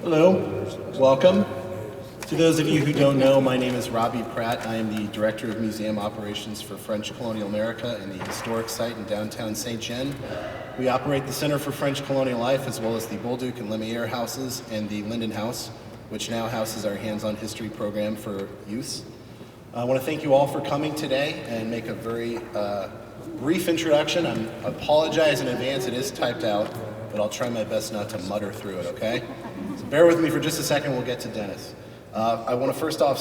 Hello, welcome. To those of you who don't know, my name is Robbie Pratt. I am the Director of Museum Operations for French Colonial America in the historic site in downtown Saint-Jean. We operate the Center for French Colonial Life, as well as the Bolduc and Lemierre houses and the Linden House, which now houses our hands-on history program for youths. I want to thank you all for coming today and make a very brief introduction. I apologize in advance, it is typed out, but I'll try my best not to mutter through it, okay? So bear with me for just a second, we'll get to Dennis. I want to first off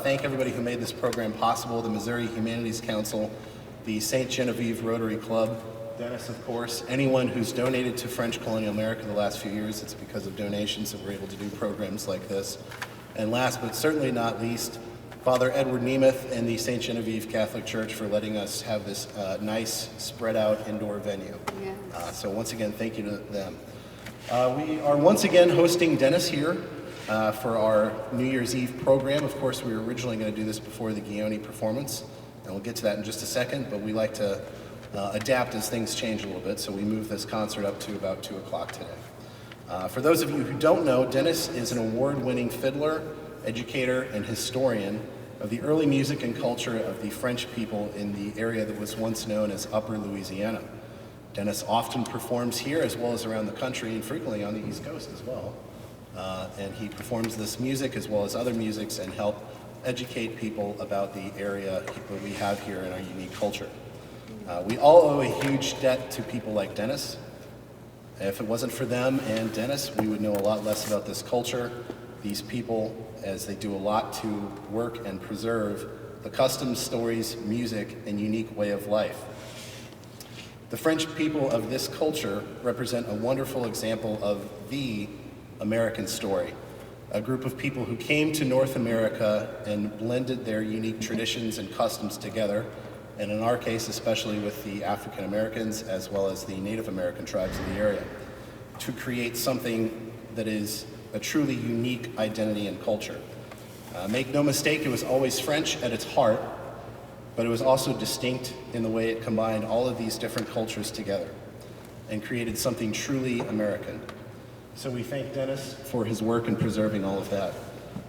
thank everybody who made this program possible, the Missouri Humanities Council, the St. Genevieve Rotary Club, Dennis, of course, anyone who's donated to French Colonial America the last few years. It's because of donations that we're able to do programs like this. And last but certainly not least, Father Edward Nemeth and the St. Genevieve Catholic Church for letting us have this nice spread out indoor venue. Yes. So once again, thank you to them. We are once again hosting Dennis here for our New Year's Eve program. Of course, we were originally going to do this before the Guignolee performance, and we'll get to that in just a second, but we like to adapt as things change a little bit, so we moved this concert up to about 2 o'clock today. For those of you who don't know, Dennis is an award-winning fiddler, educator, and historian of the early music and culture of the French people in the area that was once known as Upper Louisiana. Dennis often performs here as well as around the country and frequently on the East Coast as well. And he performs this music as well as other musics and help educate people about the area that we have here in our unique culture. We all owe a huge debt to people like Dennis. If it wasn't for them and Dennis, we would know a lot less about this culture, these people, as they do a lot to work and preserve the customs, stories, music, and unique way of life. The French people of this culture represent a wonderful example of the American story, a group of people who came to North America and blended their unique traditions and customs together, and in our case, especially with the African Americans as well as the Native American tribes of the area, to create something that is a truly unique identity and culture. Make no mistake, it was always French at its heart, but it was also distinct in the way it combined all of these different cultures together and created something truly American. So we thank Dennis for his work in preserving all of that.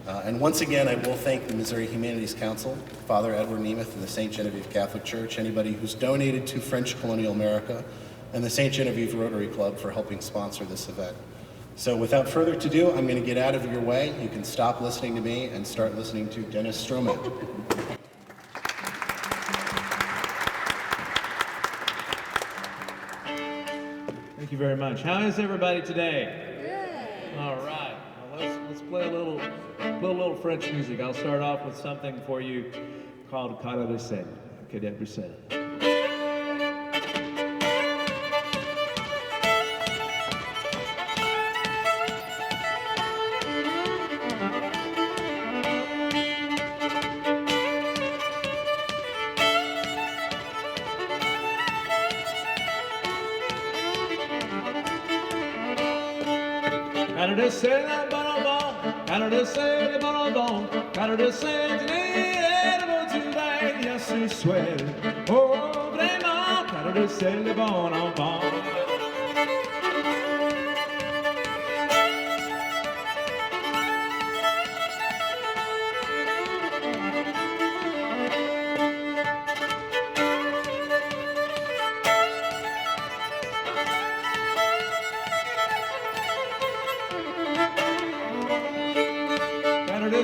And once again, I will thank the Missouri Humanities Council, Father Edward Nemeth and the St. Genevieve Catholic Church, anybody who's donated to French Colonial America, and the St. Genevieve Rotary Club for helping sponsor this event. So without further ado, I'm going to get out of your way. You can stop listening to me and start listening to Dennis Stroughmatt. Thank you very much. How is everybody today? Good. All right. Well, let's play a little French music. I'll start off with something for you called Cara de Sel. Que de Bruxelles. Cara de sel, bonbon, cara de sel, bonbon, cara de sel, tenez tu veilles ce soir. Oh, vraiment, cara de sel, bonbon.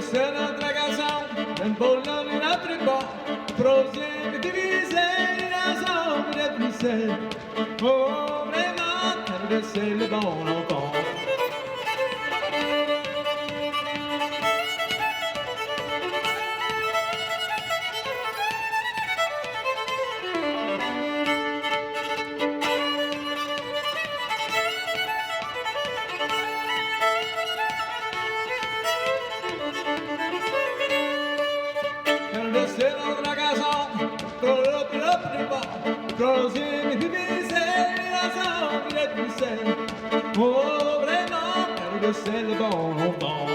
C'est notre gazon, un bolon et notre bon, troisième divisé, la zone de Bruxelles. Oh, vraiment, c'est le bon enfant. Troisième divisé, la zone de Bruxelles. Oh, vraiment, c'est le bon enfant.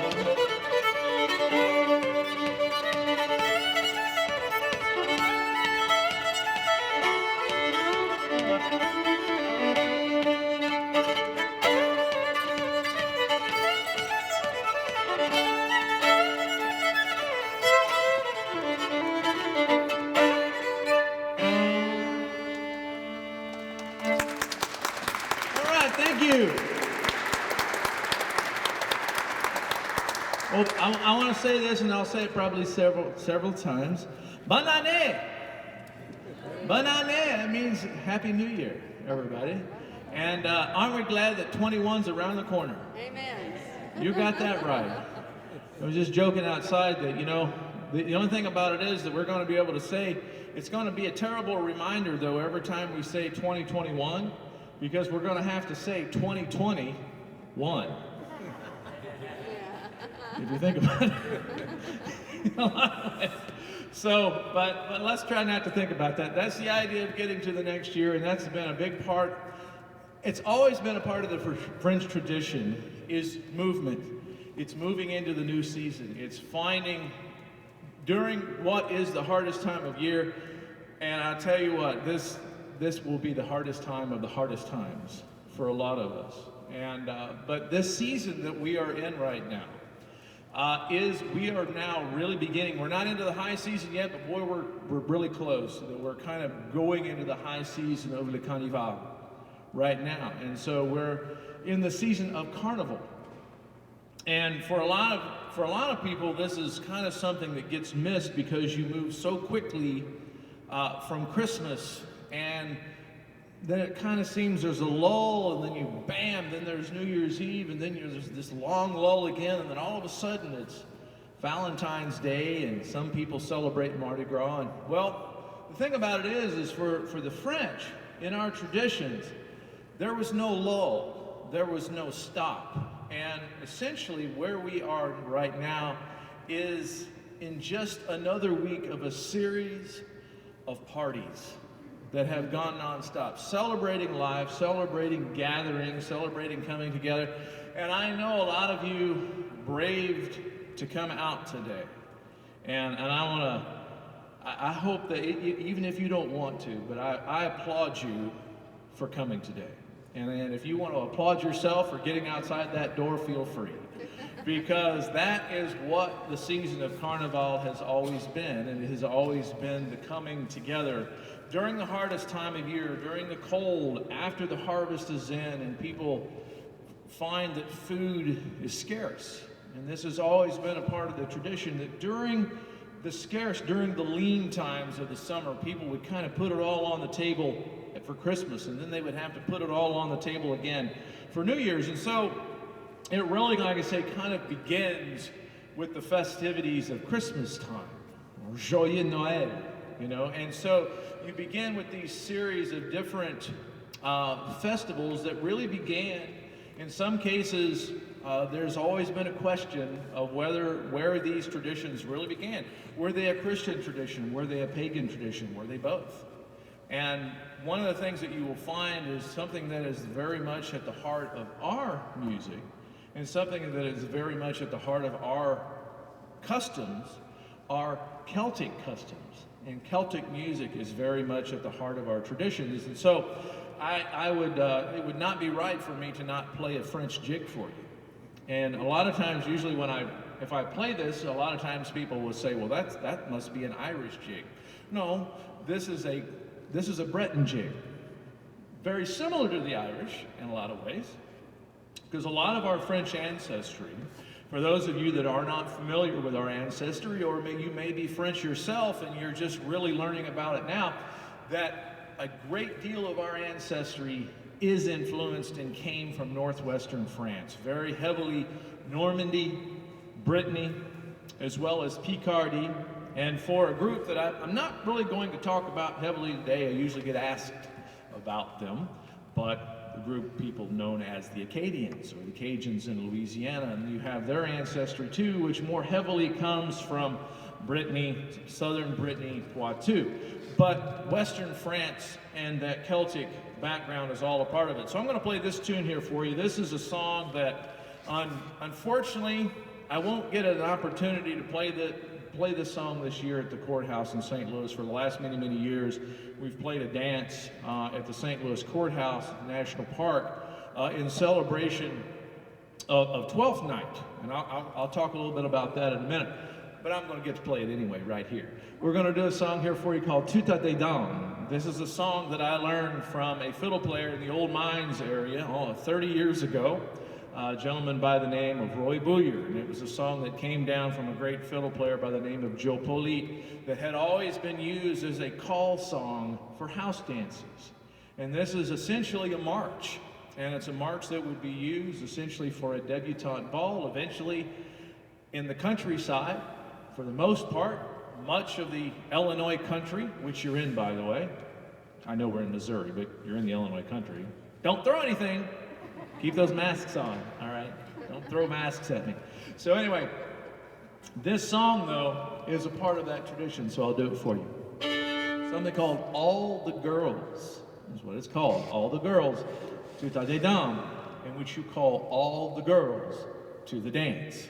I want to say this, and I'll say it probably several times. Bonne année! Bonne année! It means Happy New Year, everybody. And aren't we glad that 21's around the corner? Amen. You got that right. I was just joking outside that, you know, the only thing about it is that we're going to be able to say, it's going to be a terrible reminder, though, every time we say 2021, because we're going to have to say 2021. If you think about it. So, but let's try not to think about that. That's the idea of getting to the next year, and that's been a big part. It's always been a part of the French tradition, is movement. It's moving into the new season. It's finding during what is the hardest time of year, and I'll tell you what, this will be the hardest time of the hardest times for a lot of us. And but this season that we are in right now, we are now really beginning. We're not into the high season yet, but boy, we're really close. That we're kind of going into the high season of Le Carnival right now, and so we're in the season of Carnival. And for a lot of people, this is kind of something that gets missed because you move so quickly from Christmas, and then it kind of seems there's a lull, and then then there's New Year's Eve, and then there's this long lull again, and then all of a sudden it's Valentine's Day, and some people celebrate Mardi Gras. And well, the thing about it is for the French, in our traditions, there was no lull, there was no stop. And essentially where we are right now is in just another week of a series of parties that have gone nonstop, celebrating life, celebrating gatherings, celebrating coming together. And I know a lot of you braved to come out today. And I hope that even if you don't want to, but I applaud you for coming today. And if you want to applaud yourself for getting outside that door, feel free. Because that is what the season of Carnival has always been, and it has always been the coming together during the hardest time of year, during the cold, after the harvest is in, and people find that food is scarce. And this has always been a part of the tradition that during the lean times of the summer, people would kind of put it all on the table for Christmas, and then they would have to put it all on the table again for New Year's. And so it really, like I say, kind of begins with the festivities of Christmas time, or Joyeux Noël, you know. And so you begin with these series of different festivals that really began, in some cases, there's always been a question of where these traditions really began. Were they a Christian tradition? Were they a pagan tradition? Were they both? And one of the things that you will find is something that is very much at the heart of our music, and something that is very much at the heart of our customs, are Celtic customs. And Celtic music is very much at the heart of our traditions. And so it would not be right for me to not play a French jig for you. And a lot of times, usually if I play this, a lot of times people will say, well, that must be an Irish jig. No, this is a Breton jig. Very similar to the Irish in a lot of ways, because a lot of our French ancestry, for those of you that are not familiar with our ancestry, or you may be French yourself and you're just really learning about it now, that a great deal of our ancestry is influenced and came from northwestern France, very heavily Normandy, Brittany, as well as Picardy. And for a group that I'm not really going to talk about heavily today, I usually get asked about them, but the group of people known as the Acadians, or the Cajuns in Louisiana, and you have their ancestry too, which more heavily comes from Brittany, southern Brittany, Poitou. But Western France and that Celtic background is all a part of it. So I'm going to play this tune here for you. This is a song that, unfortunately, I won't get an opportunity to play this song this year at the courthouse in St. Louis. For the last many, many years, we've played a dance at the St. Louis Courthouse National Park in celebration of 12th night. And I'll talk a little bit about that in a minute. But I'm going to get to play it anyway right here. We're going to do a song here for you called Tuta De Dam. This is a song that I learned from a fiddle player in the Old Mines area 30 years ago. a gentleman by the name of Roy Bouyer, and it was a song that came down from a great fiddle player by the name of Joe Polite that had always been used as a call song for house dances. And this is essentially a march, and it's a march that would be used essentially for a debutante ball, eventually in the countryside, for the most part, much of the Illinois country, which you're in, by the way. I know we're in Missouri, but you're in the Illinois country. Don't throw anything. Keep those masks on, all right? Don't throw masks at me. So anyway, this song, though, is a part of that tradition, so I'll do it for you. Something called All the Girls is what it's called. All the Girls, Tuta De Dam, in which you call all the girls to the dance.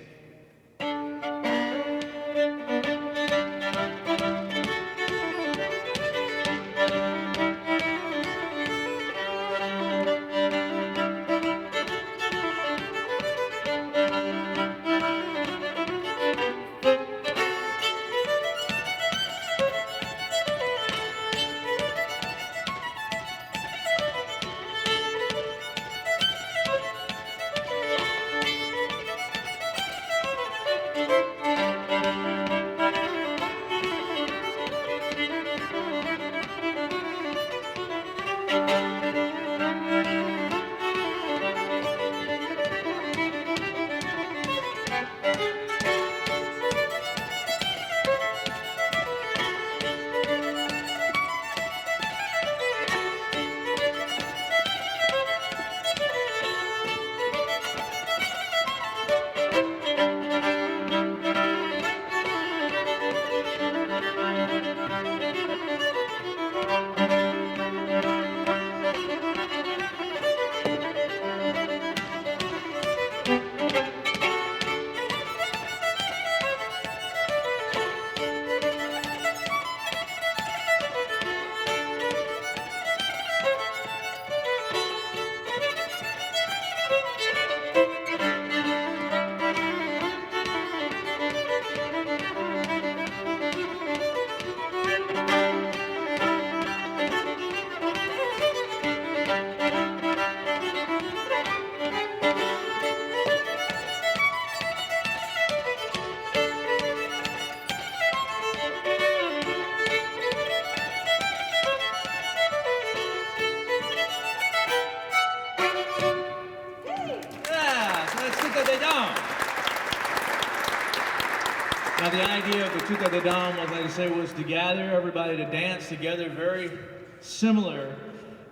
Now the idea of the Tuta De Dam, as I say, was to gather everybody to dance together, very similar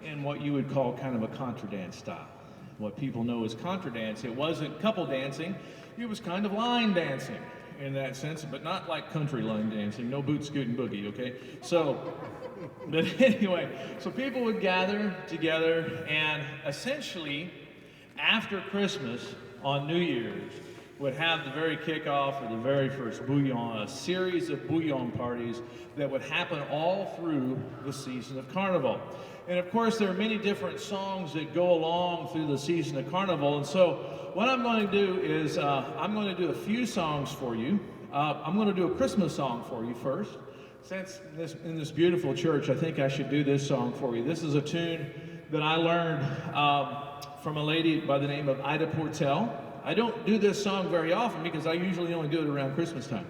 in what you would call kind of a contra dance style. What people know as contra dance, it wasn't couple dancing, it was kind of line dancing in that sense, but not like country line dancing, no boot scooting boogie, okay? So, but anyway, so people would gather together and essentially after Christmas on New Year's, would have the very kickoff or the very first bouillon, a series of bouillon parties that would happen all through the season of Carnival. And of course, there are many different songs that go along through the season of Carnival. And so what I'm going to do is I'm going to do a few songs for you. I'm going to do a Christmas song for you first. Since in this beautiful church, I think I should do this song for you. This is a tune that I learned from a lady by the name of Ida Portel. I don't do this song very often because I usually only do it around Christmas time.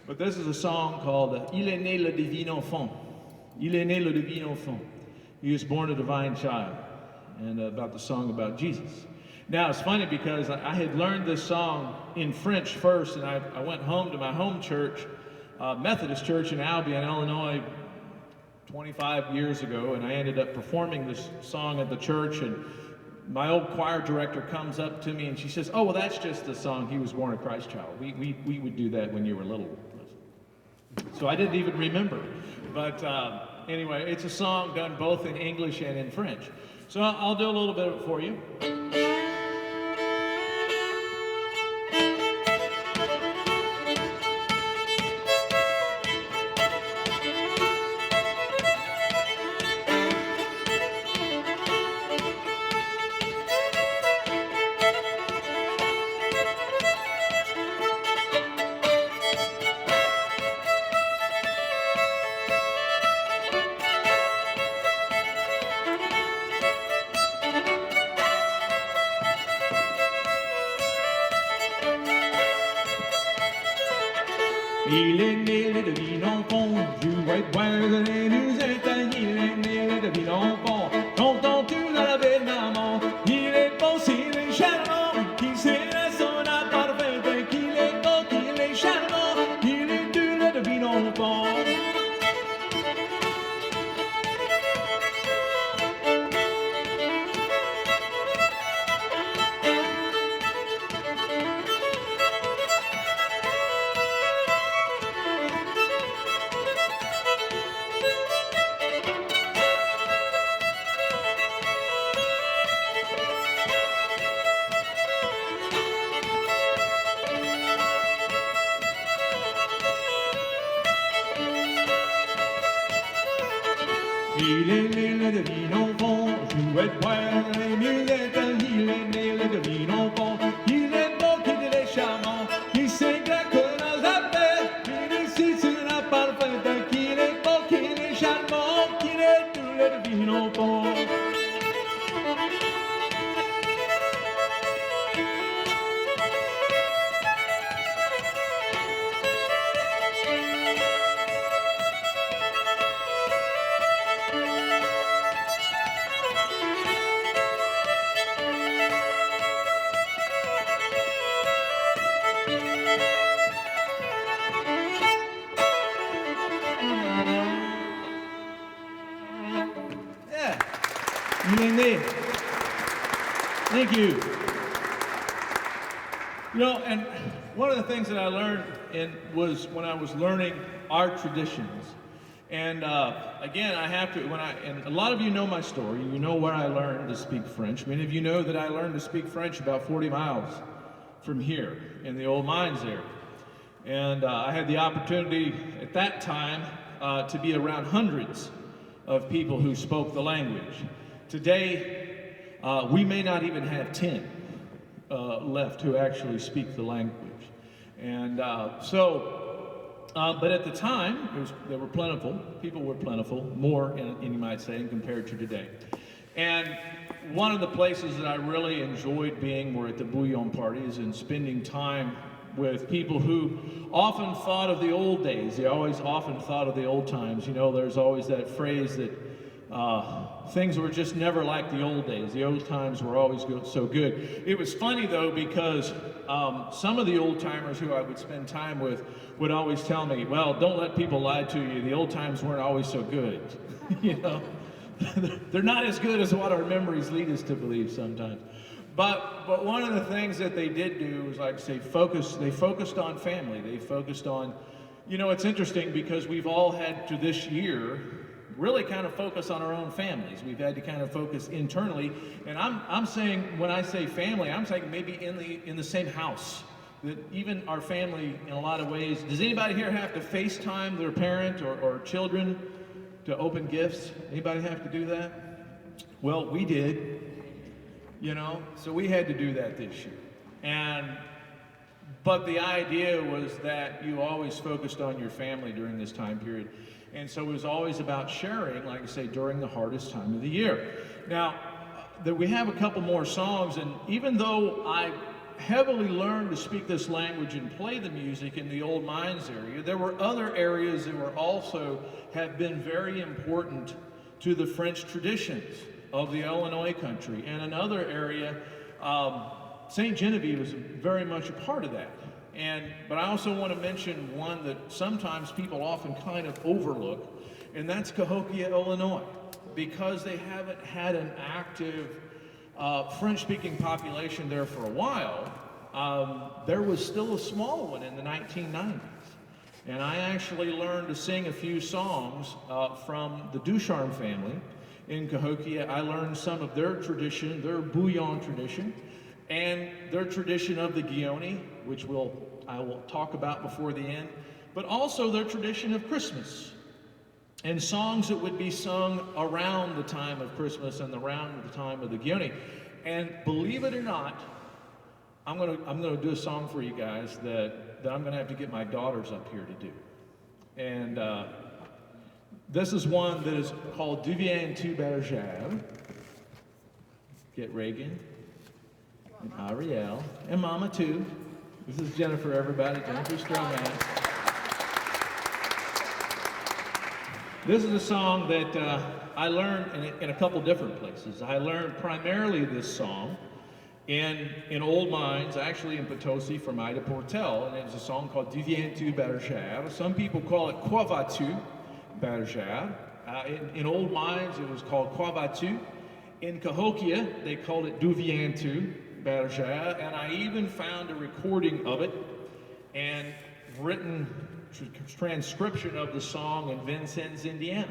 But this is a song called Il est né le divin enfant. Il est né le divin enfant. He was born a divine child. And about the song about Jesus. Now it's funny because I had learned this song in French first, and I went home to my home church, Methodist Church in Albion, Illinois, 25 years ago, and I ended up performing this song at the church, and my old choir director comes up to me and she says, "Oh, well, that's just the song, He Was Born a Christ Child. We would do that when you were little." So I didn't even remember. But anyway, it's a song done both in English and in French. So I'll do a little bit of it for you. Il est né de ville enfant, jouait de boire de les musettes. Il est né de ville enfant, entends-tu la belle maman? Il est beau, il est charmant, qui sait la sonate parfaite. Qu'il est beau, qu'il est charmant, il est de ville enfant. Il est né de ville enfant, jouait de boire les musettes. Il est né de ville enfant, il est beau, qu'il est charmant, il sait que dans la paix, il est si sur la parfaite. Qu'il est beau, qu'il est charmant, qu'il est tout le ville enfant. Il est né. Thank you. You know, and one of the things that I learned was when I was learning our traditions. And again, I have to, and a lot of you know my story. You know where I learned to speak French. Many of you know that I learned to speak French about 40 miles from here in the old mines there. And I had the opportunity at that time to be around hundreds of people who spoke the language. Today, we may not even have 10 left who actually speak the language. And but at the time, they were plentiful. People were plentiful, more, you might say, compared to today. And one of the places that I really enjoyed being were at the bouillon parties and spending time with people who often thought of the old days. They always often thought of the old times. You know, there's always that phrase that things were just never like the old days. The old times were always so good. It was funny though, because some of the old timers who I would spend time with would always tell me, well, don't let people lie to you. The old times weren't always so good. You know, they're not as good as what our memories lead us to believe sometimes. But one of the things that they did do was, like I say, they focused on family. They focused on, you know, it's interesting because we've all had to this year really kind of focus on our own families. We've had to kind of focus internally. And I'm saying, when I say family, I'm saying maybe in the same house. That even our family, in a lot of ways, does anybody here have to FaceTime their parent or children to open gifts? Anybody have to do that? Well, we did. You know, so we had to do that this year. But the idea was that you always focused on your family during this time period. And so it was always about sharing, like I say, during the hardest time of the year. Now, we have a couple more songs, and even though I heavily learned to speak this language and play the music in the old mines area, there were other areas that were also have been very important to the French traditions of the Illinois country. And another area, St. Genevieve was very much a part of that. But I also want to mention one that sometimes people often kind of overlook, and that's Cahokia, Illinois. Because they haven't had an active French-speaking population there for a while, there was still a small one in the 1990s. And I actually learned to sing a few songs from the Ducharme family in Cahokia. I learned some of their tradition, their bouillon tradition, and their tradition of the Guignolee, which I will talk about before the end, but also their tradition of Christmas, and songs that would be sung around the time of Christmas and around the time of the Guignolee. And believe it or not, I'm gonna do a song for you guys that I'm gonna have to get my daughters up here to do. And this is one that is called Du Vien Tu Bergère. Get Reagan and Ariel and Mama too. This is Jennifer, everybody. Jennifer Stroughmatt. This is a song that I learned in a couple different places. I learned primarily this song in old mines, actually in Potosi from Ida Portel, and it was a song called D'où viens-tu, bergère? Some people call it Quoi vas-tu, bergère? In old mines, it was called Quoi vas-tu? In Cahokia, they called it D'où viens-tu, bergère? And I even found a recording of it and written transcription of the song in Vincennes, Indiana,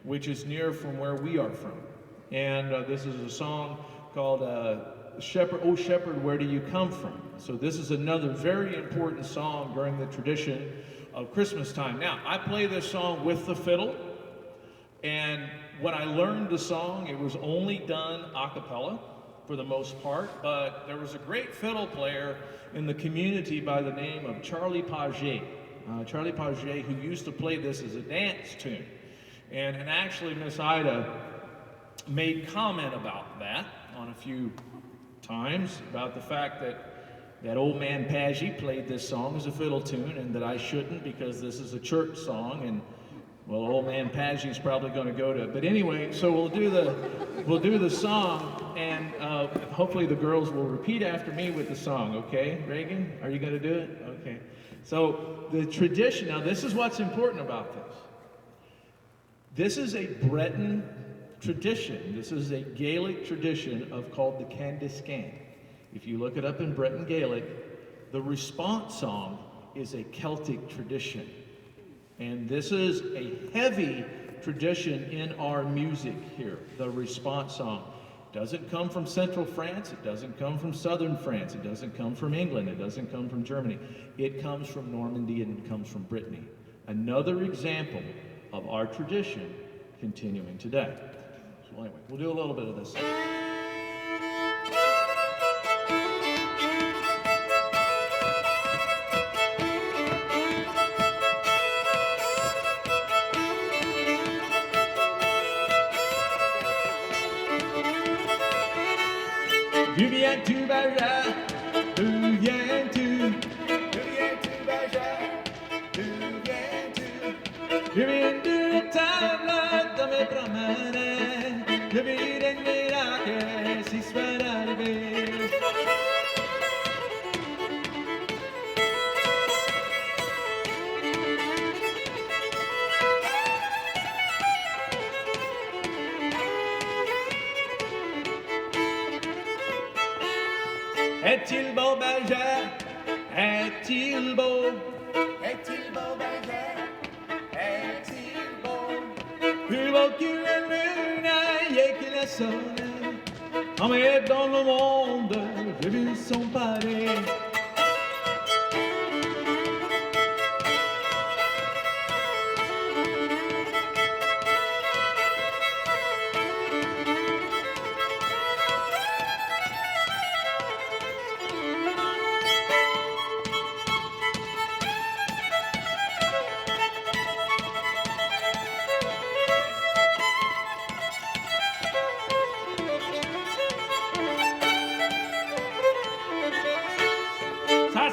which is near from where we are from. And this is a song called Shepherd, Oh Shepherd, Where Do You Come From? So this is another very important song during the tradition of Christmas time. Now, I play this song with the fiddle, and when I learned the song, it was only done a cappella for the most part, but there was a great fiddle player in the community by the name of Charlie Paget. Charlie Paget, who used to play this as a dance tune. And actually, Miss Ida made comment about that on a few times, about the fact that old man Paget played this song as a fiddle tune and that I shouldn't because this is a church song, and well, old man Paget's probably going to go to it. But anyway, so we'll do the song, and hopefully the girls will repeat after me with the song, okay? Reagan, are you going to do it? Okay. So the tradition, now this is what's important about this. This is a Breton tradition. This is a Gaelic tradition called the Candiscan. If you look it up in Breton Gaelic, the response song is a Celtic tradition. And this is a heavy tradition in our music here, the response song. It doesn't come from central France, it doesn't come from southern France, it doesn't come from England, it doesn't come from Germany. It comes from Normandy and it comes from Brittany. Another example of our tradition continuing today. So anyway, we'll do a little bit of this. D'où viens-tu, bergère? D'où viens-tu? D'où viens-tu, bergère? D'où viens-tu? Je viens d'une table de me promener. Je vis des miracles si soit arrivé. Est-il beau, bergère? Est-il beau? Est-il beau, bergère? Est-il beau? Plus beau qu'une lune et que la sonne. Jamais dans le monde, j'ai vu son pareil.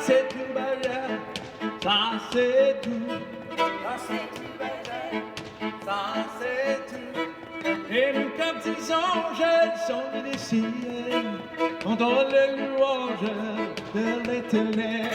C'est tout, bergère, ça c'est tout. Ça c'est tout, bergère, ça c'est tout. Et nous comme petits anges sont des ciels, entendons les louanges de l'Éternel.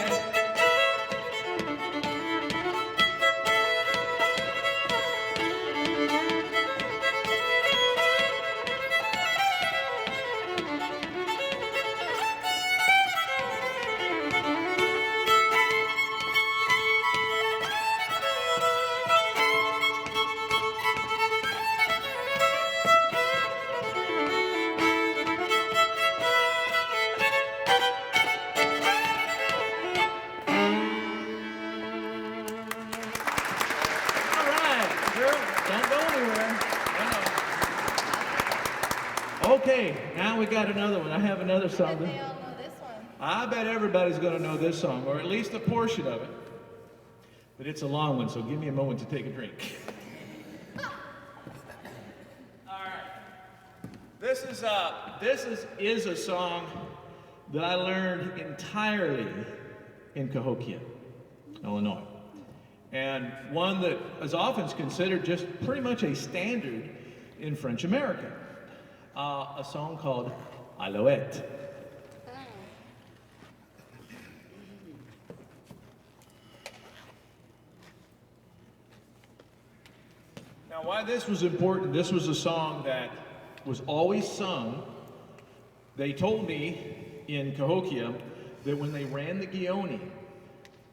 Okay, now we got another one. I have another song. They all know this one. I bet everybody's going to know this song, or at least a portion of it. But it's a long one, so give me a moment to take a drink. All right. This is a song that I learned entirely in Cahokia, Illinois. and one that is often considered just pretty much a standard in French America. A song called Alouette. Now, why this was important, this was a song that was always sung. They told me in Cahokia that when they ran the Guignolee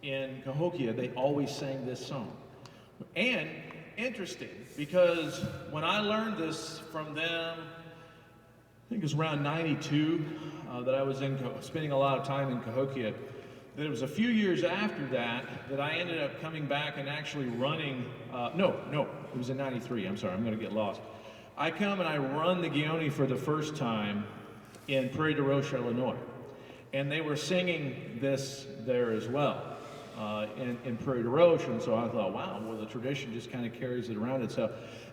in Cahokia, they always sang this song. And interesting, because when I learned this from them, I think it was around 92 that I was spending a lot of time in Cahokia, that it was a few years after that that I ended up coming back and actually running, no, it was in 93, I'm sorry, I'm gonna get lost. I come and I run the Guignolee for the first time in Prairie du Roche, Illinois. And they were singing this there as well in Prairie du Roche. And so I thought, wow, well, the tradition just kind of carries it around itself.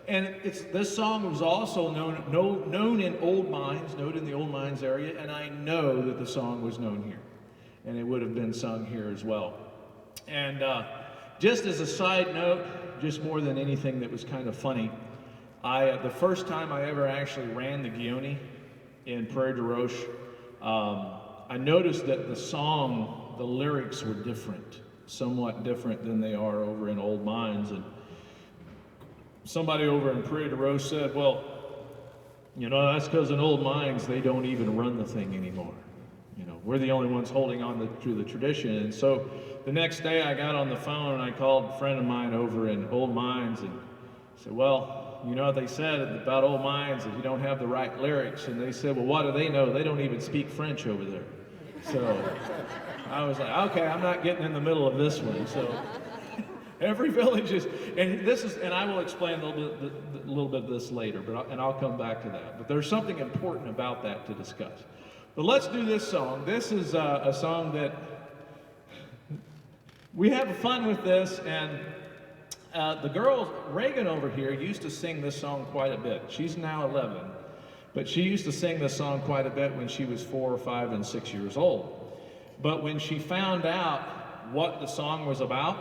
And this song was also known in old mines, known in the old mines area, and I know that the song was known here. And it would have been sung here as well. And just as a side note, just more than anything that was kind of funny, the first time I ever actually ran the Guignolee in Prairie du Roche, I noticed that the song, the lyrics were different, somewhat different than they are over in old mines. And somebody over in Prairie du Roche said, well, you know, that's because in old mines, they don't even run the thing anymore. You know, we're the only ones holding on to the tradition. And so the next day I got on the phone and I called a friend of mine over in old mines and said, well, you know what they said about old mines is you don't have the right lyrics. And they said, well, what do they know? They don't even speak French over there. So I was like, okay, I'm not getting in the middle of this one. So every village is, and I will explain a little bit of this later, and I'll come back to that. But there's something important about that to discuss. But let's do this song. This is a song that we have fun with this, and the girl, Reagan over here, used to sing this song quite a bit. She's now 11, but she used to sing this song quite a bit when she was 4 or 5 and 6 years old. But when she found out what the song was about,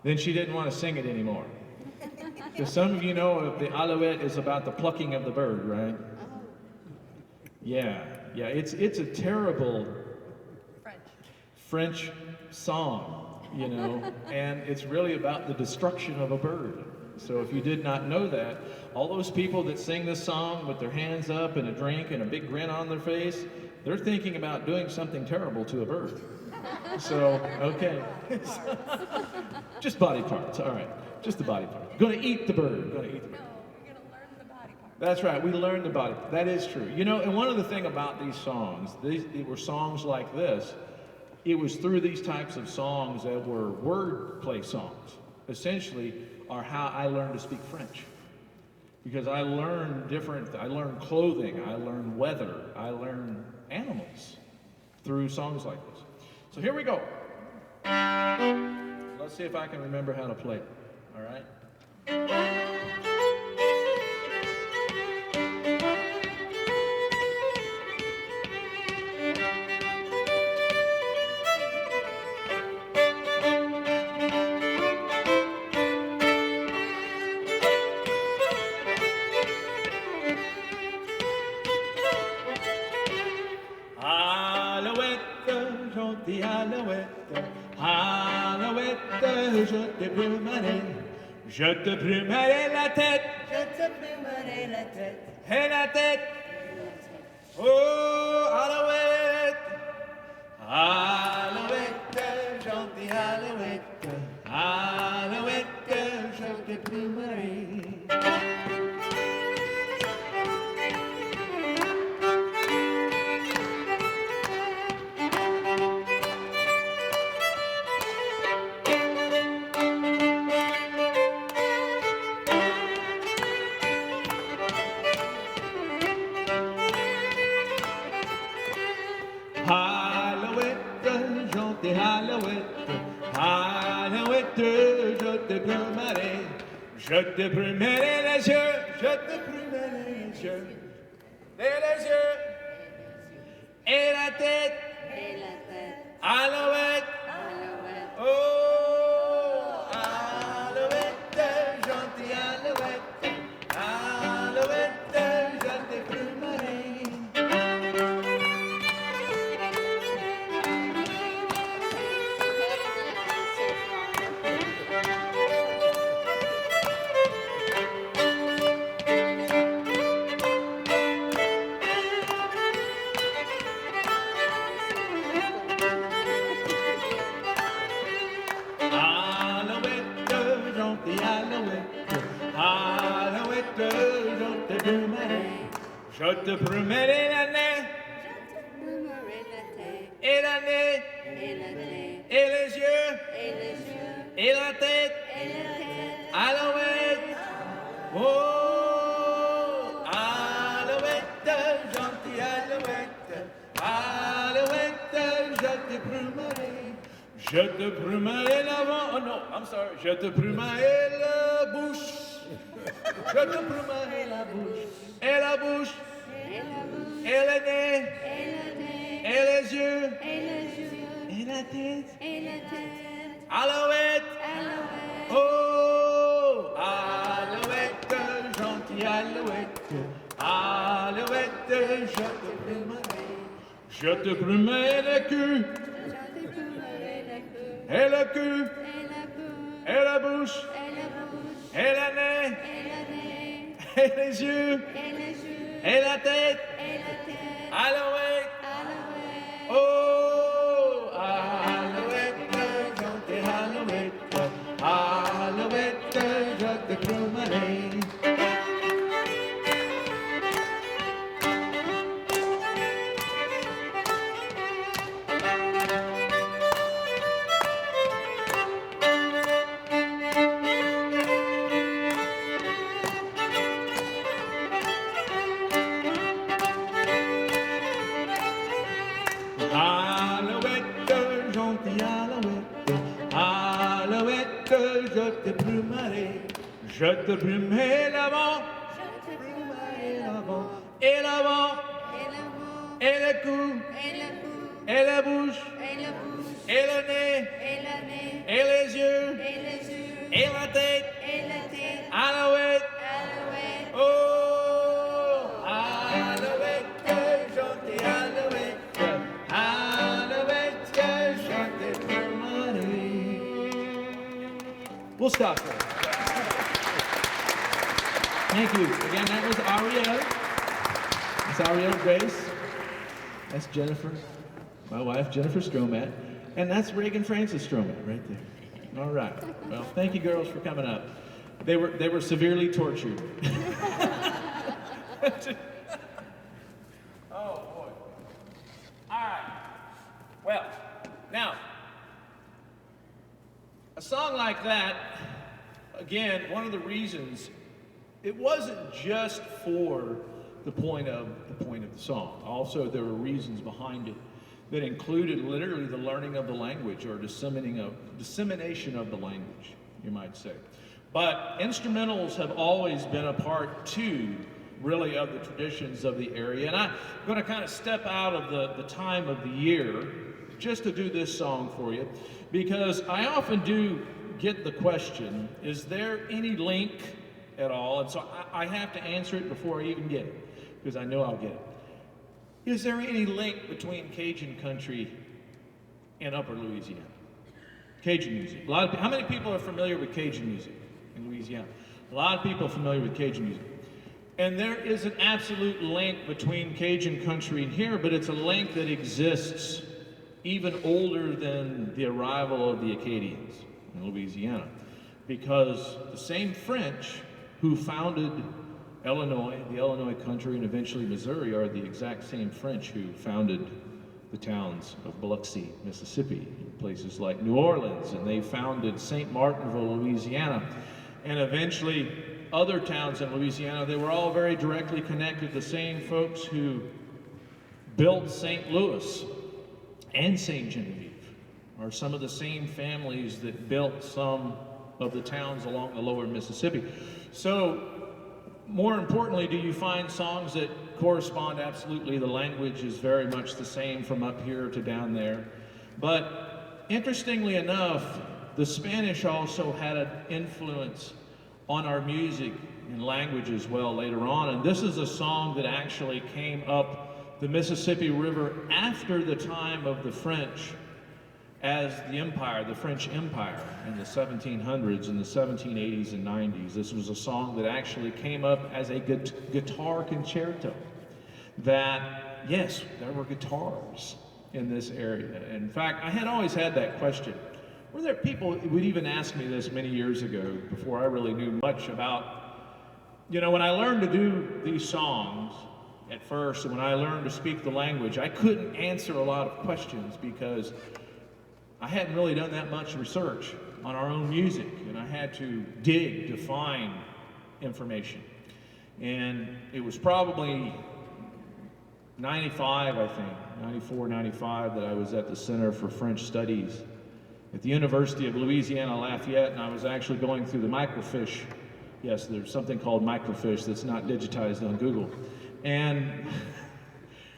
then she didn't want to sing it anymore. Because some of you know the Alouette is about the plucking of the bird, right? Yeah, it's a terrible French song, you know, and it's really about the destruction of a bird. So if you did not know that, all those people that sing this song with their hands up and a drink and a big grin on their face, they're thinking about doing something terrible to a bird. So, okay. Just body parts, all right. Just the body parts. Gonna eat the bird, gonna eat the bird. We're gonna learn the body part. That's right, we learned the body. That is true. You know, and one of the things about these songs, they were songs like this, it was through these types of songs that were wordplay songs, essentially, are how I learned to speak French. Because I learned clothing, I learned weather, I learned animals through songs like this. So here we go. Let's see if I can remember how to play it, all right? Je te plumerai la tête, Je te plumerai la tête, et la tête. Oh, Alouette, Alouette, gentille Alouette, Alouette, je te plumerai. Je te plumerai les yeux, je te plumerai les yeux, les yeux, et la tête, et la tête, Alouette, Alouette, oh, Je te promets l'année et l'année et les yeux et la tête. Alouette, oh, alouette, gentille alouette, je te promets l'avant, oh no, I'm sorry, je te promets la bouche, je te promets la bouche, et la bouche, et le nez, et les yeux, et la tête, alouette, oh, alouette, gentille alouette, je te promets le cul, et le cul, et la bouche, et la nez, et les yeux, et la tête, alouette, oh, alouette, gentille alouette, je te promets. Je te promets l'avant, et l'avant, et le cou, et la bouche, et le nez, et les yeux, et la tête, alouette, oh, alouette, gentille alouette, je te promets. We'll stop there. Thank you. Again, that was Ariel. That's Ariel Grace. That's Jennifer, my wife, Jennifer Stroughmatt. And that's Reagan Francis Stroughmatt right there. All right. Well, thank you girls for coming up. They were severely tortured. Oh boy. All right. Well, now, a song like that, again, one of the reasons it wasn't just for the point of the song. Also, there were reasons behind it that included literally the learning of the language or dissemination of the language, you might say. But instrumentals have always been a part too, really, of the traditions of the area. And I'm going to kind of step out of the time of the year just to do this song for you, because I often do get the question, is there any link at all? And so I have to answer it before I even get it, because I know I'll get it. Is there any link between Cajun country and Upper Louisiana? Cajun music. How many people are familiar with Cajun music in Louisiana? A lot of people are familiar with Cajun music. And there is an absolute link between Cajun country and here, but it's a link that exists even older than the arrival of the Acadians in Louisiana, because the same French who founded Illinois, the Illinois country, and eventually Missouri, are the exact same French who founded the towns of Biloxi, Mississippi, places like New Orleans, and they founded St. Martinville, Louisiana, and eventually other towns in Louisiana. They were all very directly connected. The same folks who built St. Louis and St. Genevieve are some of the same families that built some of the towns along the lower Mississippi. So, more importantly, do you find songs that correspond? Absolutely. The language is very much the same from up here to down there. But interestingly enough, the Spanish also had an influence on our music and language as well later on. And this is a song that actually came up the Mississippi River after the time of the French as the empire, the French Empire, in the 1700s, in the 1780s and 90s. This was a song that actually came up as a guitar concerto. That, yes, there were guitars in this area. In fact, I had always had that question. Were there people who would even ask me this many years ago before I really knew much about, when I learned to do these songs at first, and when I learned to speak the language, I couldn't answer a lot of questions because I hadn't really done that much research on our own music, and I had to dig to find information. And it was probably 95, I think, 94, 95, that I was at the Center for French Studies at the University of Louisiana Lafayette, and I was actually going through the microfiche. Yes, there's something called microfiche that's not digitized on Google. And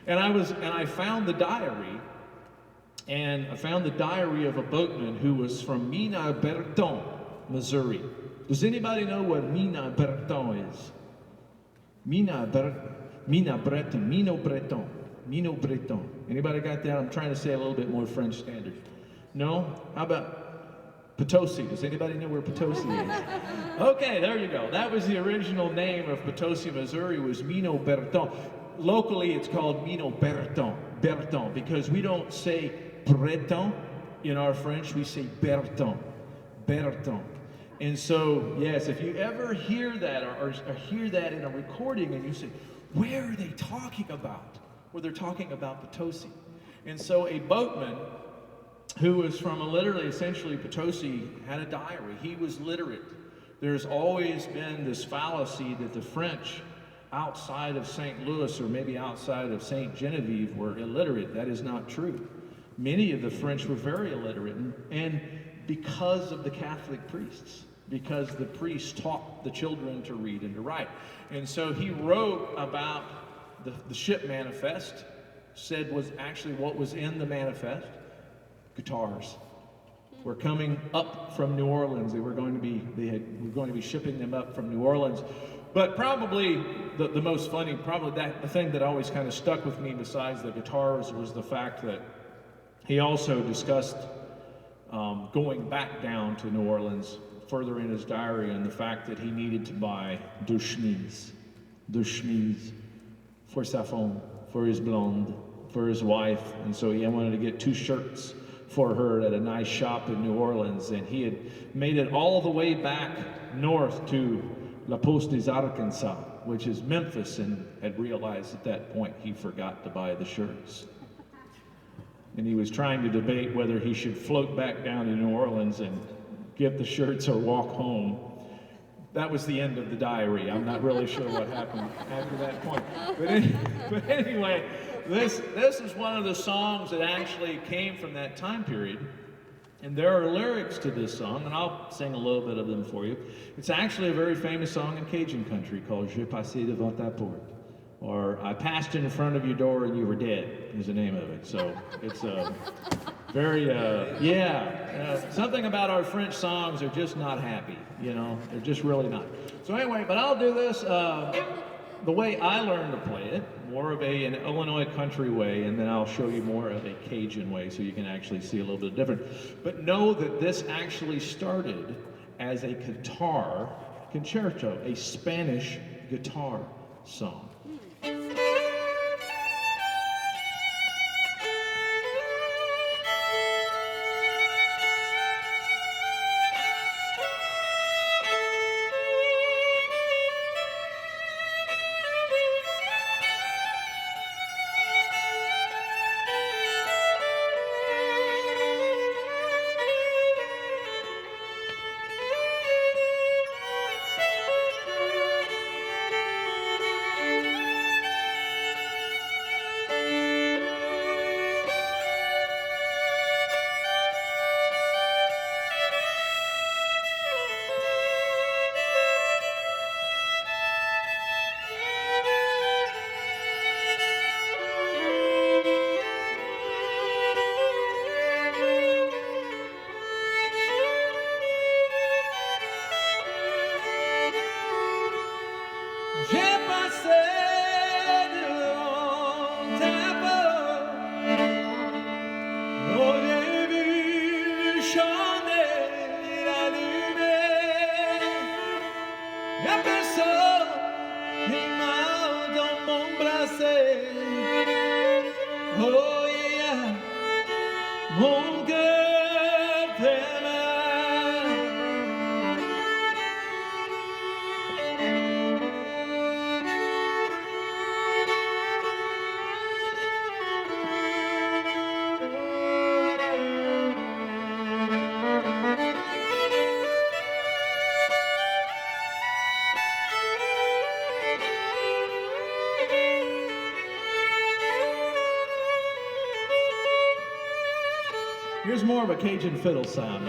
I found the diary, and I found the diary of a boatman who was from Mina-Berton, Missouri. Does anybody know what Mina-Berton is? Mino-Breton. Anybody got that? I'm trying to say a little bit more French standard. No? How about Potosi? Does anybody know where Potosi is? Okay, there you go. That was the original name of Potosi, Missouri, was Mino-Berton. Locally, it's called Mino-Berton, because we don't say Breton in our French, we say Berton. And so, yes, if you ever hear that or hear that in a recording and you say, where are they talking about? Well, they're talking about Potosi. And so a boatman who was from essentially Potosi had a diary. He was literate. There's always been this fallacy that the French outside of St. Louis or maybe outside of St. Genevieve were illiterate. That is not true. Many of the French were very illiterate, and because of the Catholic priests, because the priests taught the children to read and to write. And so he wrote about the ship manifest, said was actually what was in the manifest. Guitars were coming up from New Orleans. We're going to be shipping them up from New Orleans. But probably the most funny, the thing that always kind of stuck with me besides the guitars was the fact that he also discussed going back down to New Orleans further in his diary, and the fact that he needed to buy deux chemises for sa femme, for his blonde, for his wife, and so he wanted to get 2 shirts for her at a nice shop in New Orleans, and he had made it all the way back north to La Poste des Arkansas, which is Memphis, and had realized at that point he forgot to buy the shirts. And he was trying to debate whether he should float back down to New Orleans and get the shirts or walk home. That was the end of the diary. I'm not really sure what happened after that point. But anyway, this is one of the songs that actually came from that time period. And there are lyrics to this song, and I'll sing a little bit of them for you. It's actually a very famous song in Cajun country called Je passais devant ta porte, or I passed in front of your door and you were dead, is the name of it. So it's very, something about our French songs are just not happy, they're just really not. So anyway, but I'll do this the way I learned to play it, more of an Illinois country way, and then I'll show you more of a Cajun way so you can actually see a little bit different. But know that this actually started as a guitar concerto, a Spanish guitar song. Oh yeah, mon cœur t'aime. Here's more of a Cajun fiddle sound.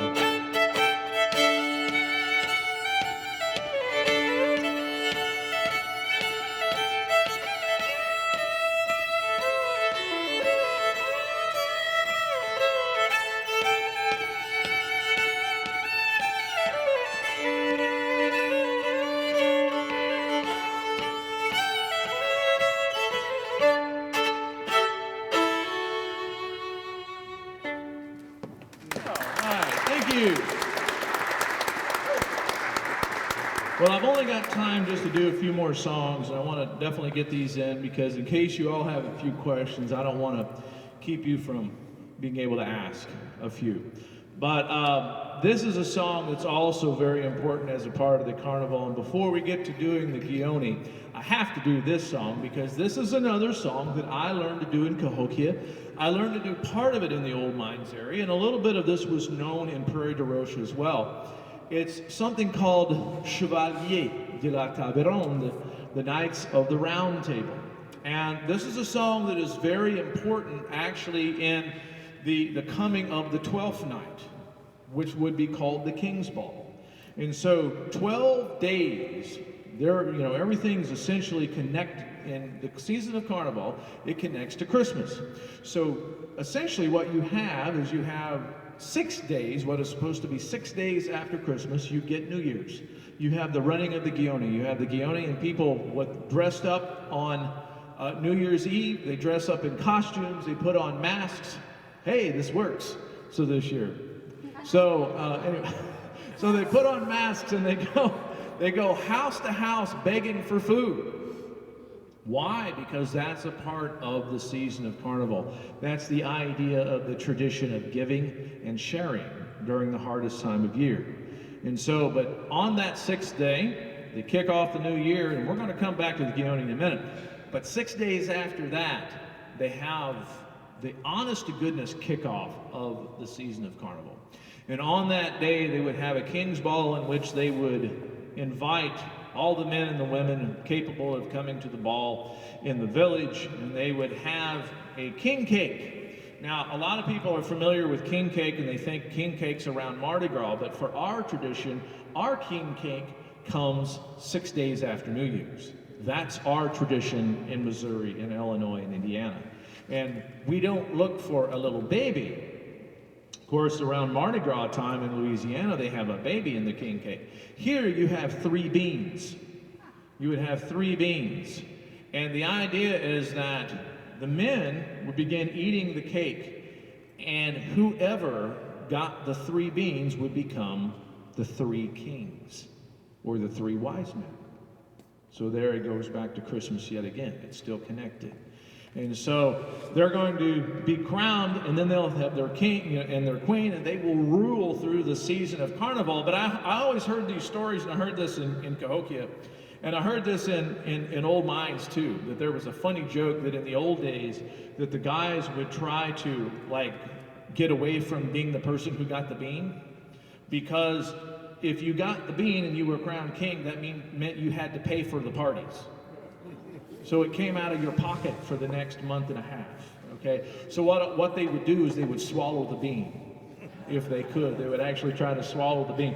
Well, I've only got time just to do a few more songs, and I want to definitely get these in because in case you all have a few questions, I don't want to keep you from being able to ask a few. But this is a song that's also very important as a part of the carnival, and before we get to doing the Guignolee, I have to do this song because this is another song that I learned to do in Cahokia. I learned to do part of it in the Old Mines area, and a little bit of this was known in Prairie de Roche as well. It's something called Chevalier de la Table Ronde, the Knights of the Round Table. And this is a song that is very important actually in the coming of the 12th night, which would be called the King's Ball. And so 12 days, everything's essentially connected. In the season of Carnival, it connects to Christmas. So essentially what you have is you have 6 days, what is supposed to be 6 days after Christmas, you get New Year's. You have the running of the Guignolee. You have the Guignolee and people dressed up on New Year's Eve. They dress up in costumes. They put on masks. Hey, this works. So this year. So anyway, so they put on masks and they go house to house begging for food. Why? Because that's a part of the season of Carnival. That's the idea of the tradition of giving and sharing during the hardest time of year. And so, but on that 6th day, they kick off the new year, and we're going to come back to the Guignolee in a minute. But 6 days after that, they have the honest-to-goodness kickoff of the season of Carnival. And on that day, they would have a King's Ball in which they would invite all the men and the women capable of coming to the ball in the village, and they would have a king cake. Now, a lot of people are familiar with king cake and they think king cake's around Mardi Gras, but for our tradition, our king cake comes 6 days after New Year's. That's our tradition in Missouri, in Illinois, and Indiana. And we don't look for a little baby. Of course, around Mardi Gras time in Louisiana, they have a baby in the king cake. Here you have 3 beans. You would have 3 beans. And the idea is that the men would begin eating the cake, and whoever got the 3 beans would become the 3 kings, or the 3 wise men. So there it goes back to Christmas yet again. It's still connected. And so they're going to be crowned, and then they'll have their king and their queen, and they will rule through the season of Carnival. But I always heard these stories, and I heard this in Cahokia, and I heard this in Old Mines too, that there was a funny joke that in the old days that the guys would try to get away from being the person who got the bean, because if you got the bean and you were crowned king, that meant you had to pay for the parties. So it came out of your pocket for the next month and a half, okay? So what they would do is they would swallow the bean. If they could, they would actually try to swallow the bean.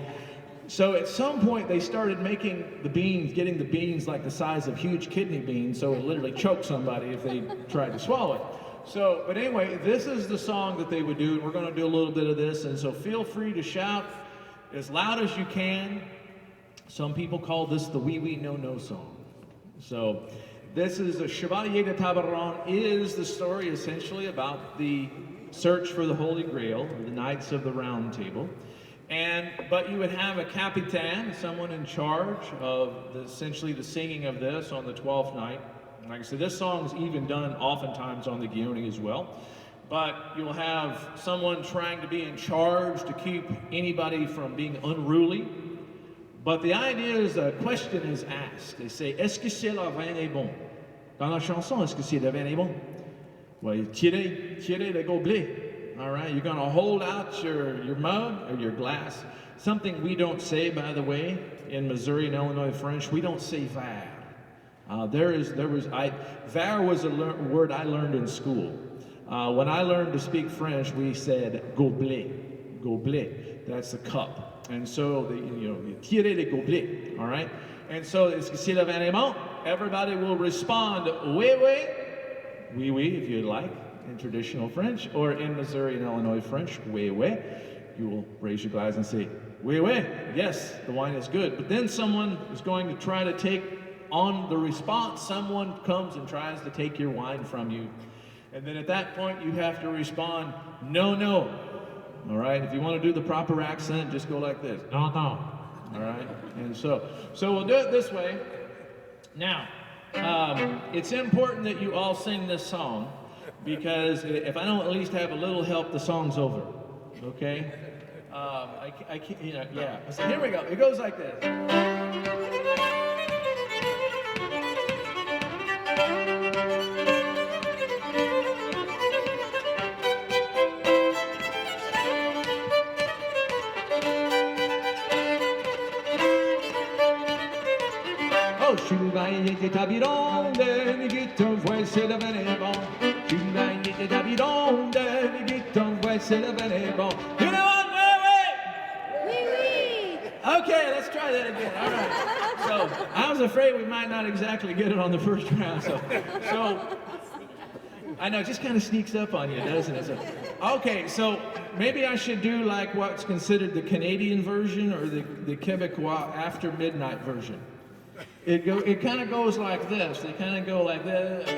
So at some point they started making the beans, getting the beans like the size of huge kidney beans, so it literally choked somebody if they tried to swallow it. So, but anyway, this is the song that they would do, and we're gonna do a little bit of this, and so feel free to shout as loud as you can. Some people call this the Wee Wee No No song. So, this is a Chevalier de Table Ronde, is the story essentially about the search for the Holy Grail, the Knights of the Round Table. But you would have a Capitan, someone in charge of essentially the singing of this on the 12th night. And like I said, this song is even done oftentimes on the Guignolee as well. But you'll have someone trying to be in charge to keep anybody from being unruly. But the idea is a question is asked. They say, est-ce que c'est le vin est bon? Dans la chanson, est-ce que c'est le vin est bon? Well, tirez le gobelet. All right, you're going to hold out your mug or your glass. Something we don't say, by the way, in Missouri and Illinois French, we don't say verre. Verre was a word I learned in school. When I learned to speak French, we said gobelet, gobelet. That's the cup. And so, tirer les gobelets, all right? And so, c'est l'événement. Everybody will respond, oui, oui, oui, oui, if you like, in traditional French, or in Missouri and Illinois French, oui, oui. You will raise your glass and say, oui, oui, yes, the wine is good. But then someone is going to try to take on the response. Someone comes and tries to take your wine from you. And then at that point, you have to respond, no, no. All right? If you want to do the proper accent, just go like this, no, no. All right? And so we'll do it this way. Now, it's important that you all sing this song, because if I don't at least have a little help, the song's over. Okay? I can't, yeah. So here we go. It goes like this. Oh, Chouvaille était à Bironde, les guitons, voici le venet bon. Chouvaille était à Bironde, les guitons, voici le venet bon. You know what? Okay, let's try that again. All right. So I was afraid we might not exactly get it on the first round. So I know it just kind of sneaks up on you, doesn't it? So, okay, so maybe I should do like what's considered the Canadian version or the Quebecois after midnight version. It kind of goes like this. They kind of go like this.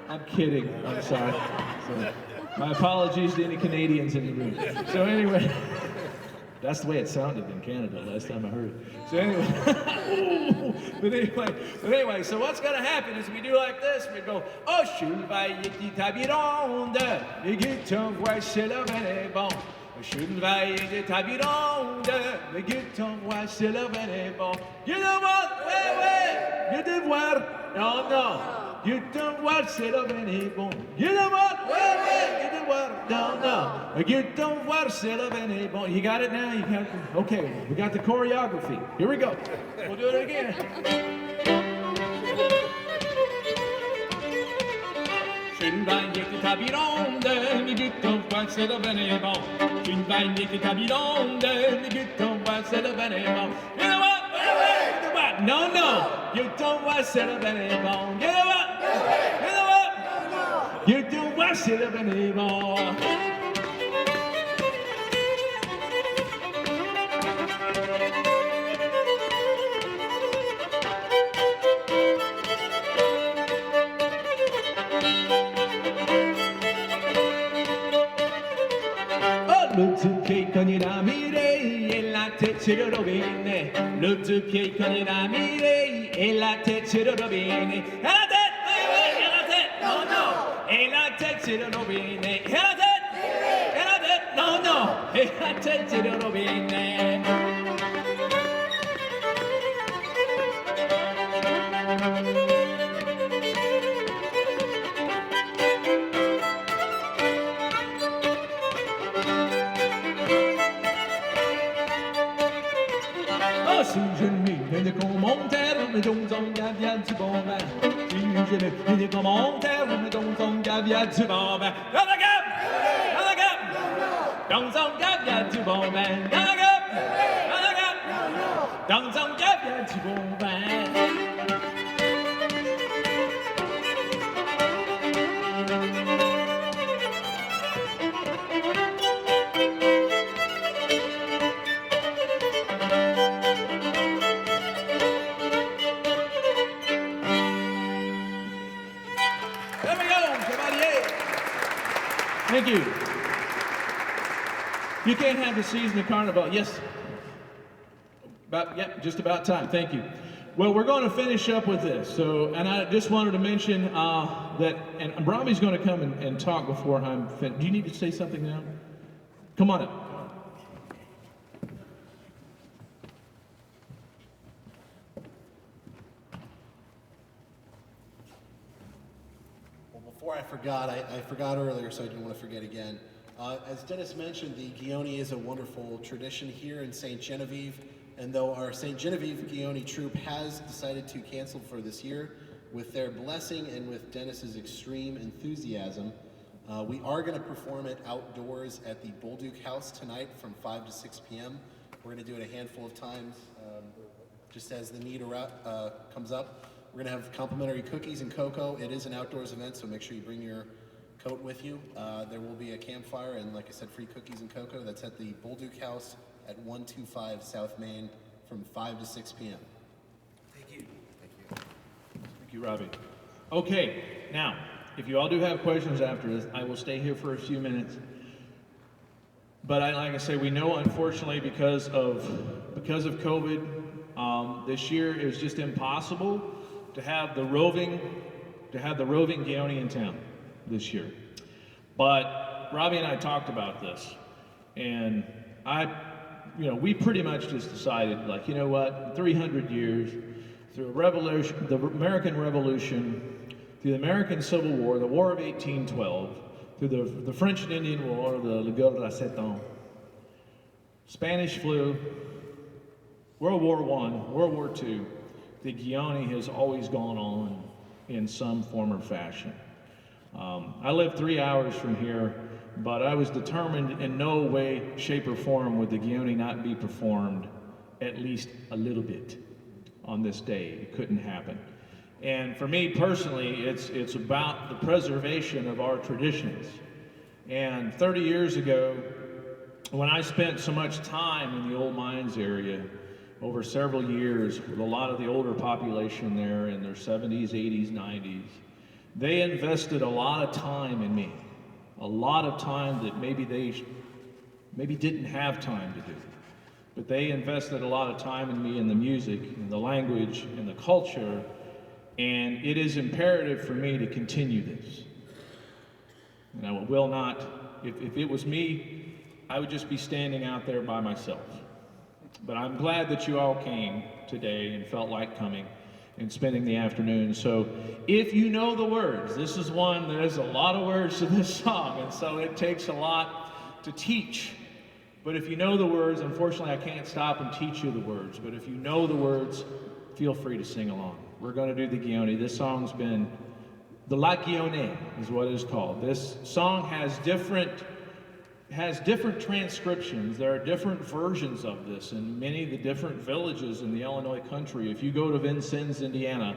I'm kidding. I'm sorry. So, my apologies to any Canadians in the room. So anyway, that's the way it sounded in Canada last time I heard it. So anyway, but anyway, so what's gonna happen is we do like this. We go, oh, Chouvaille était à Bironde, les guitons, voici le venet bon. Chouvaille était à Bironde, les guitons, voici le venet bon. You know what? Ouais, you did what? No, no. You don't watch it up any bon. You know what? Well, you did what? No, no. You don't watch it up any bon. You got it now? You got it? Okay, we got the choreography. Here we go. We'll do it again. Chouvaille était à Bironde, les guitons, voici le venet bon. Chouvaille était à Bironde, les guitons, voici le venet bon. You know what? You did what? No, no. You don't watch it up any bon. You know what? You know what? You don't watch it up anymore. Oh, l'autre pied cogné dans Mireille et la tête sur le robinet. L'autre pied cogné dans Mireille et la tête sur le robinet. Et la tête, c'est le robinet. Et la tête, non, non. Et la tête, c'est le robinet. Oh, si je mets des commentaires, mais donc en gavial du bon vin. Si je mets des commentaires, mais donc en gavial du bon vin. Dans la gamme! Dans la gamme! Dans en gavial du bon vin. Dans la gamme! Dans la gamme! Dans en gavial du bon vin. Thank you. You can't have the season of Carnival. Yes. Just about time. Thank you. Well, we're going to finish up with this. So, and I just wanted to mention that, and Robbie's going to come and talk before I'm finished. Do you need to say something now? Come on up. Before I forgot earlier, so I didn't want to forget again. As Dennis mentioned, the Guignolee is a wonderful tradition here in St. Genevieve. And though our St. Genevieve Guignolee troupe has decided to cancel for this year, with their blessing and with Dennis's extreme enthusiasm, we are going to perform it outdoors at the Bolduc House tonight from 5 to 6 p.m. We're going to do it a handful of times, just as the need comes up. We're going to have complimentary cookies and cocoa. It is an outdoors event, so make sure you bring your coat with you. There will be a campfire and, like I said, free cookies and cocoa. That's at the Bolduc House at 125 South Main from 5 to 6 p.m. Thank you. Thank you, Robbie. Okay, now, if you all do have questions after this, I will stay here for a few minutes. But like I say, we know, unfortunately, because of COVID, this year is just impossible to have the roving Guignolee in town this year. But Robbie and I talked about this, and we pretty much just decided, like, you know what, 300 years, through a revolution, the American Revolution, through the American Civil War, the War of 1812, through the French and Indian War, the Guerre de 7 Ans, Spanish flu, World War I, World War II, the Guignolee has always gone on in some form or fashion. I live 3 hours from here, but I was determined in no way, shape, or form would the Guignolee not be performed at least a little bit on this day. It couldn't happen. And for me personally, it's about the preservation of our traditions. And 30 years ago, when I spent so much time in the old mines area over several years with a lot of the older population there in their 70s, 80s, 90s, they invested a lot of time in me. A lot of time that maybe didn't have time to do. But they invested a lot of time in me in the music, in the language, in the culture, and it is imperative for me to continue this. And I will not, if it was me, I would just be standing out there by myself. But I'm glad that you all came today and felt like coming and spending the afternoon. So if you know the words, this is one, there's a lot of words to this song, and so it takes a lot to teach. But if you know the words, unfortunately I can't stop and teach you the words, but if you know the words, feel free to sing along. We're going to do the Guignolee. This song's been, the La Guignolee is what it's called. This song has different transcriptions. There are different versions of this in many of the different villages in the Illinois country. If you go to Vincennes, Indiana,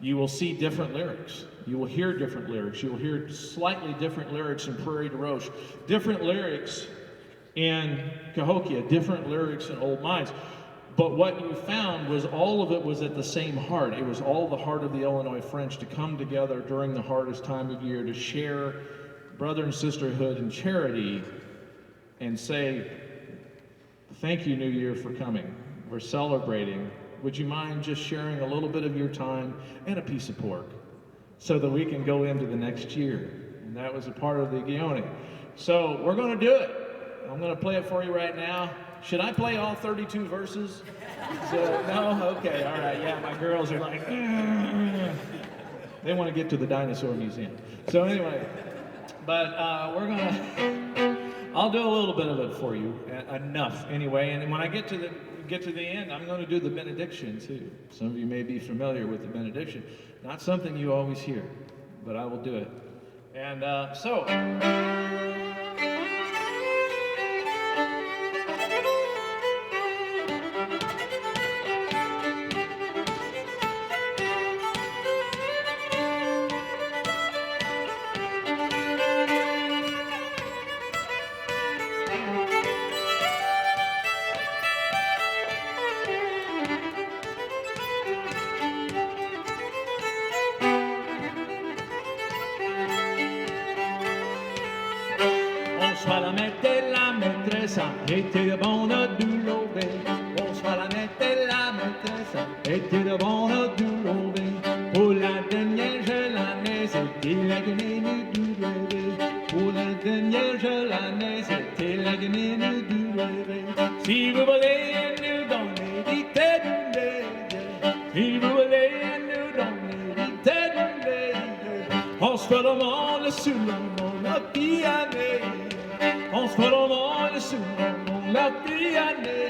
you will see different lyrics. You will hear different lyrics. You will hear slightly different lyrics in Prairie de Roche, different lyrics in Cahokia, different lyrics in Old Mines. But what you found was all of it was at the same heart. It was all the heart of the Illinois French to come together during the hardest time of year to share brother and sisterhood and charity and say, thank you, New Year, for coming. We're celebrating. Would you mind just sharing a little bit of your time and a piece of pork so that we can go into the next year? And that was a part of the Guignolee. So we're going to do it. I'm going to play it for you right now. Should I play all 32 verses? No? Okay, all right. Yeah, my girls are like, they want to get to the dinosaur museum. So anyway, but I'll do a little bit of it for you, enough anyway. And when I get to the end, I'm going to do the benediction too. Some of you may be familiar with the benediction. Not something you always hear, but I will do it. And so. Bonsoir la maître et la maîtresse, était de bonne doulouvé. Bonsoir la maître et la maîtresse, était de bonne doulouvé. Pour la dernière je l'année, c'était la Guinée du rêve. Pour la dernière je l'année, c'était la Guinée du rêve. Si vous voulez nous donner des têtes de lait, si vous voulez nous donner des têtes de lait, on se fait le monde sur le monde piané. On se fait le monde sur le monde la pianée.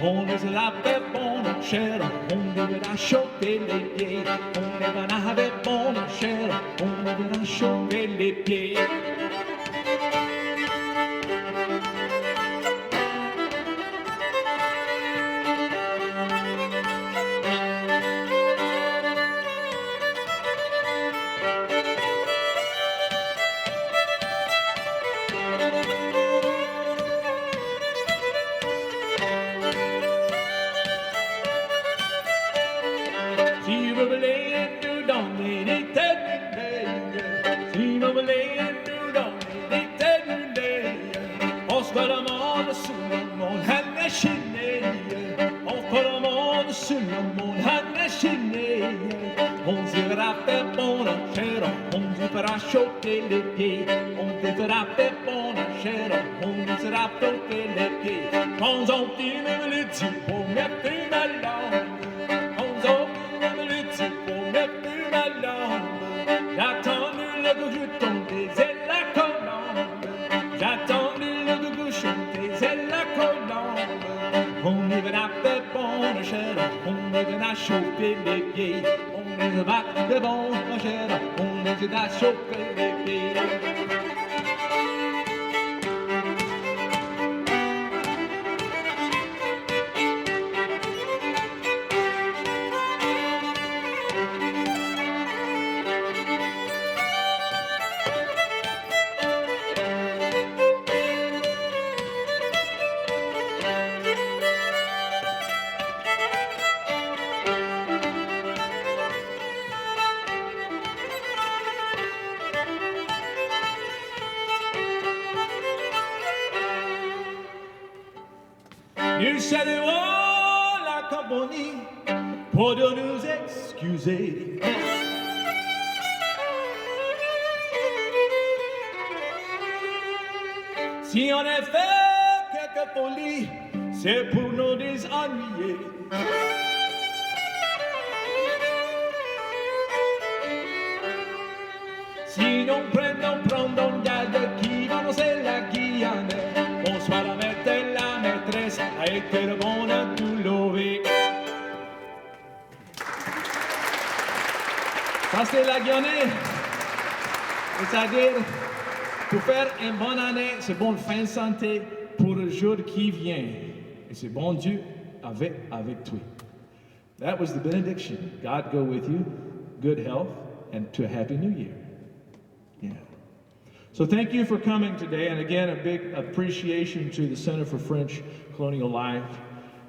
On les avait bon cher, on devait acheter les pieds. On les avait bon cher, on devait acheter les pieds. Choquer les pieds, on devra faire bon chair, on sera toquer les pieds. On s'en dit même le type pour mettre ma langue. On s'en dit même le type pour mettre ma langue. J'attends le goût tomber, c'est la colombe. J'attends le goût chanter, c'est la colombe. On devra faire bon chair, on devra choquer les pieds. On devra faire bon chair, on devra choquer les pieds. Nous saluons la compagnie pour de nous excuser. Si on a fait quelques folies, c'est pour nous désennuyer. Si nous prenons garde qui va nous c'est la Guyane. Bonsoir la maîtresse, a été le bon à tout lever. Ça c'est la Guignolee. C'est-à-dire, pour faire une bonne année, c'est bon fin santé pour le jour qui vient. Et c'est bon Dieu avec toi. That was the benediction. God go with you, good health, and to a happy new year. Yeah. So thank you for coming today, and again, a big appreciation to the Center for French Colonial Life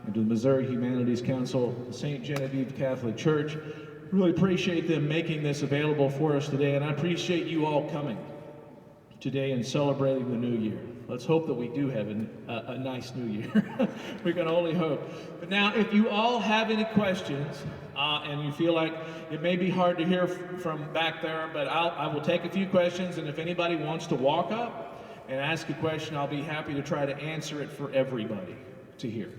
and to the Missouri Humanities Council, the St. Genevieve Catholic Church. Really appreciate them making this available for us today, and I appreciate you all coming today and celebrating the new year. Let's hope that we do have a nice new year. We can only hope. But now, if you all have any questions, and you feel like it may be hard to hear from back there, but I will take a few questions, and if anybody wants to walk up and ask a question, I'll be happy to try to answer it for everybody to hear.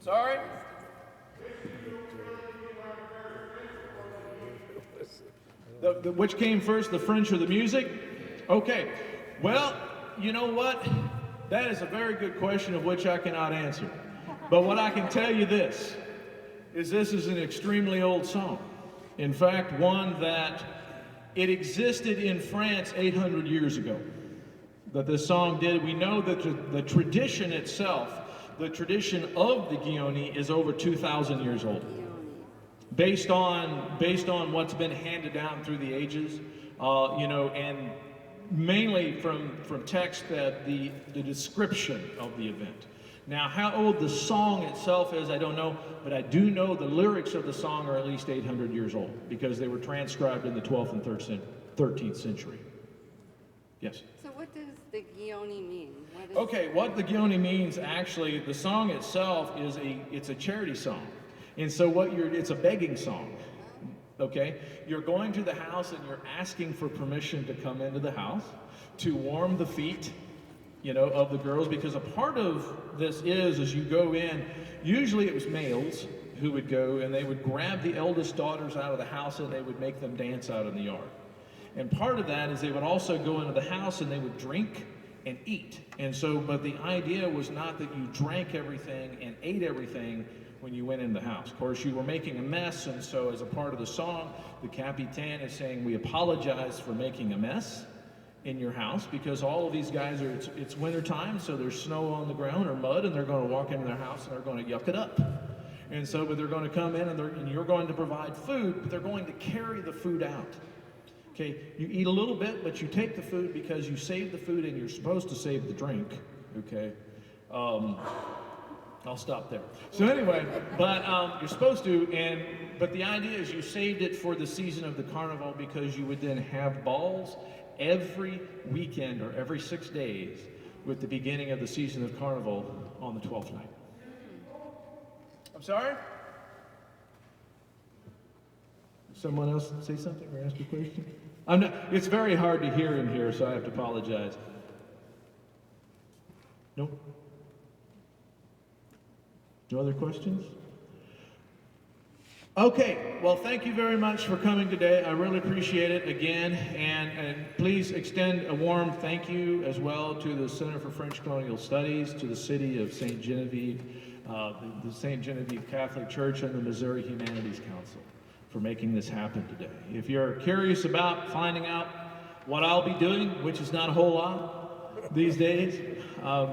Sorry? Which came first, the French or the music? Okay. Well, you know what? That is a very good question of which I cannot answer. But what I can tell you this is an extremely old song. In fact, one that it existed in France 800 years ago. That this song did. We know that the tradition itself, the tradition of the Guignolee is over 2,000 years old. Based on what's been handed down through the ages, and mainly from text that the description of the event. Now, how old the song itself is, I don't know, but I do know the lyrics of the song are at least 800 years old because they were transcribed in the 12th and 13th century. Yes? So what does the Guignolee mean? Okay, what the Guignolee means, actually, the song itself it's a charity song. And so it's a begging song, okay? You're going to the house and you're asking for permission to come into the house to warm the feet, of the girls, because a part of this is as you go in, usually it was males who would go and they would grab the eldest daughters out of the house and they would make them dance out in the yard. And part of that is they would also go into the house and they would drink and eat. And so, but the idea was not that you drank everything and ate everything when you went in the house. Of course, you were making a mess, and so as a part of the song, the Capitan is saying, we apologize for making a mess in your house, because all of these guys are, it's winter time, so there's snow on the ground or mud, and they're going to walk into their house and they're going to yuck it up. And so, but they're going to come in and you're going to provide food, but they're going to carry the food out. Okay, you eat a little bit, but you take the food because you save the food and you're supposed to save the drink, okay? I'll stop there. So anyway, but you're supposed to, but the idea is you saved it for the season of the carnival, because you would then have balls every weekend or every 6 days with the beginning of the season of carnival on the 12th night. I'm sorry? Someone else say something or ask a question? It's very hard to hear in here, so I have to apologize. Nope. No other questions? Okay, well, thank you very much for coming today. I really appreciate it again, and please extend a warm thank you as well to the Center for French Colonial Studies, to the city of St. Genevieve, the St. Genevieve Catholic Church, and the Missouri Humanities Council for making this happen today. If you're curious about finding out what I'll be doing, which is not a whole lot these days,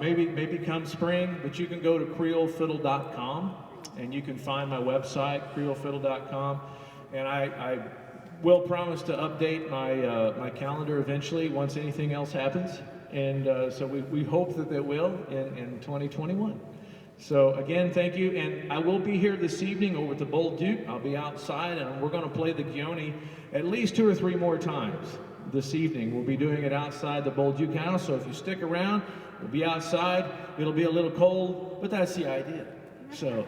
maybe come spring, but you can go to creolefiddle.com and you can find my website, creolefiddle.com, and I will promise to update my calendar eventually once anything else happens, and so we hope that it will in 2021. So again, thank you, and I will be here this evening over at the Bold Duke. I'll be outside, and we're going to play the Guignolee at least 2 or 3 more times this evening. We'll be doing it outside the Bold Duke house, so if you stick around, we'll be outside. It'll be a little cold, but that's the idea. So,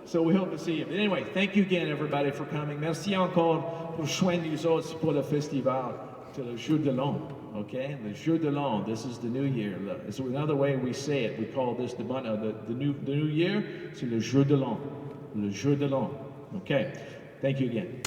so we hope to see you. But anyway, thank you again, everybody, for coming. Merci encore pour soin des autres pour le festival. C'est le jour de l'an, okay? The jour de l'an. This is the new year. It's another way we say it. We call this the new year. C'est le jour de l'an. Le jour de l'an. Okay. Thank you again.